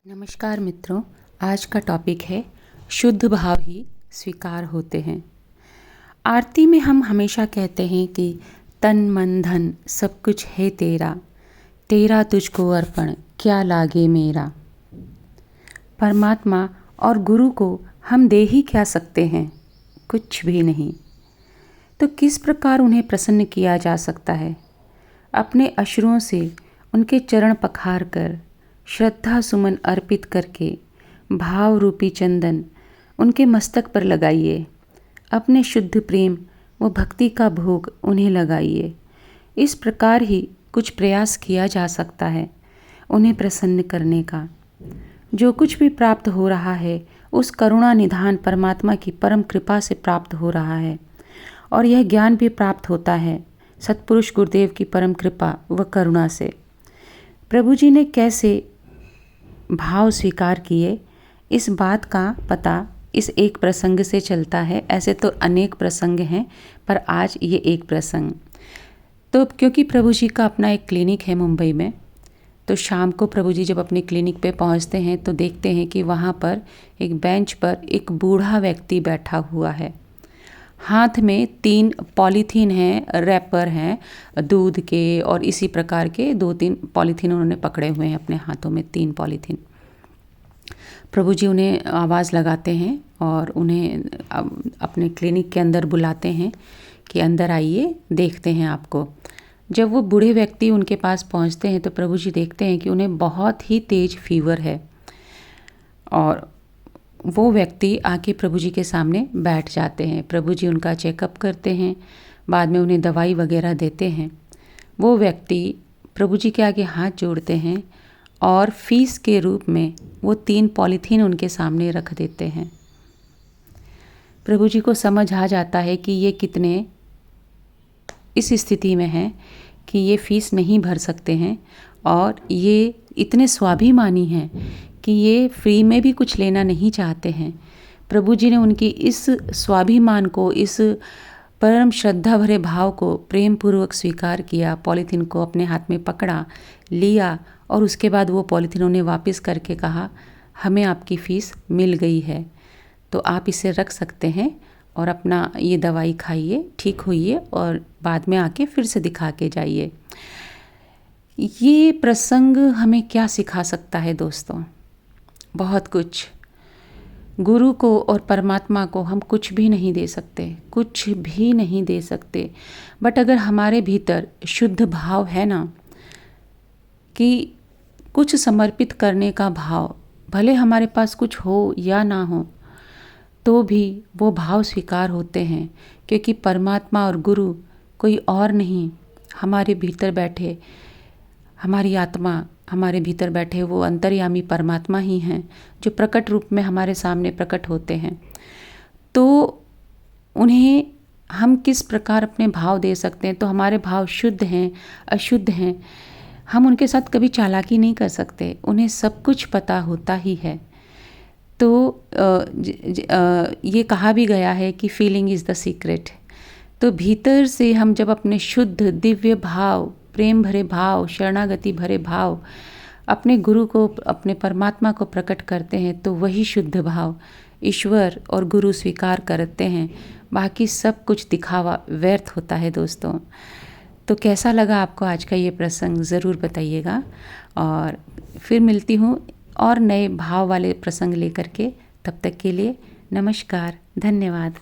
नमस्कार मित्रों, आज का टॉपिक है शुद्ध भाव ही स्वीकार होते हैं। आरती में हम हमेशा कहते हैं कि तन मन धन सब कुछ है तेरा, तेरा तुझको अर्पण क्या लागे मेरा। परमात्मा और गुरु को हम दे ही क्या सकते हैं, कुछ भी नहीं। तो किस प्रकार उन्हें प्रसन्न किया जा सकता है? अपने अश्रुओं से उनके चरण पखार कर, श्रद्धा सुमन अर्पित करके भाव रूपी चंदन उनके मस्तक पर लगाइए। अपने शुद्ध प्रेम व भक्ति का भोग उन्हें लगाइए। इस प्रकार ही कुछ प्रयास किया जा सकता है उन्हें प्रसन्न करने का। जो कुछ भी प्राप्त हो रहा है उस करुणा निधान परमात्मा की परम कृपा से प्राप्त हो रहा है, और यह ज्ञान भी प्राप्त होता है सतपुरुष गुरुदेव की परम कृपा व करुणा से। प्रभु जी ने कैसे भाव स्वीकार किए, इस बात का पता इस एक प्रसंग से चलता है। ऐसे तो अनेक प्रसंग हैं, पर आज ये एक प्रसंग। तो क्योंकि प्रभु जी का अपना एक क्लिनिक है मुंबई में, तो शाम को प्रभु जी जब अपने क्लिनिक पे पहुंचते हैं तो देखते हैं कि वहाँ पर एक बेंच पर एक बूढ़ा व्यक्ति बैठा हुआ है। हाथ में 3 पॉलीथीन हैं, रैपर हैं दूध के, और इसी प्रकार के 2-3 पॉलीथीन उन्होंने पकड़े हुए हैं अपने हाथों में, 3 पॉलीथीन। प्रभु जी उन्हें आवाज़ लगाते हैं और उन्हें अपने क्लिनिक के अंदर बुलाते हैं कि अंदर आइए, देखते हैं आपको। जब वो बूढ़े व्यक्ति उनके पास पहुंचते हैं तो प्रभु जी देखते हैं कि उन्हें बहुत ही तेज फीवर है, और वो व्यक्ति आके प्रभु जी के सामने बैठ जाते हैं। प्रभु जी उनका चेकअप करते हैं, बाद में उन्हें दवाई वगैरह देते हैं। वो व्यक्ति प्रभु जी के आगे हाथ जोड़ते हैं और फीस के रूप में वो 3 पॉलीथीन उनके सामने रख देते हैं। प्रभु जी को समझ आ जाता है कि ये कितने इस स्थिति में हैं कि ये फीस नहीं भर सकते हैं, और ये इतने स्वाभिमानी हैं कि ये फ्री में भी कुछ लेना नहीं चाहते हैं। प्रभु जी ने उनकी इस स्वाभिमान को, इस परम श्रद्धा भरे भाव को प्रेम पूर्वक स्वीकार किया। पॉलीथीन को अपने हाथ में पकड़ा, लिया, और उसके बाद वो पॉलीथीन उन्हें वापस करके कहा, हमें आपकी फ़ीस मिल गई है, तो आप इसे रख सकते हैं और अपना ये दवाई खाइए, ठीक होइए, और बाद में आके फिर से दिखा के जाइए। ये प्रसंग हमें क्या सिखा सकता है दोस्तों? बहुत कुछ। गुरु को और परमात्मा को हम कुछ भी नहीं दे सकते, कुछ भी नहीं दे सकते, बट अगर हमारे भीतर शुद्ध भाव है ना, कि कुछ समर्पित करने का भाव, भले हमारे पास कुछ हो या ना हो तो भी वो भाव स्वीकार होते हैं, क्योंकि परमात्मा और गुरु कोई और नहीं, हमारे भीतर बैठे, हमारी आत्मा, हमारे भीतर बैठे वो अंतर्यामी परमात्मा ही हैं, जो प्रकट रूप में हमारे सामने प्रकट होते हैं। तो उन्हें हम किस प्रकार अपने भाव दे सकते हैं? तो हमारे भाव शुद्ध हैं, अशुद्ध हैं, हम उनके साथ कभी चालाकी नहीं कर सकते, उन्हें सब कुछ पता होता ही है। तो ये कहा भी गया है कि फीलिंग इज़ द सीक्रेट। तो भीतर से हम जब अपने शुद्ध दिव्य भाव, प्रेम भरे भाव, शरणागति भरे भाव अपने गुरु को, अपने परमात्मा को प्रकट करते हैं, तो वही शुद्ध भाव ईश्वर और गुरु स्वीकार करते हैं। बाकी सब कुछ दिखावा व्यर्थ होता है दोस्तों। तो कैसा लगा आपको आज का ये प्रसंग, ज़रूर बताइएगा, और फिर मिलती हूँ और नए भाव वाले प्रसंग लेकर के। तब तक के लिए नमस्कार, धन्यवाद।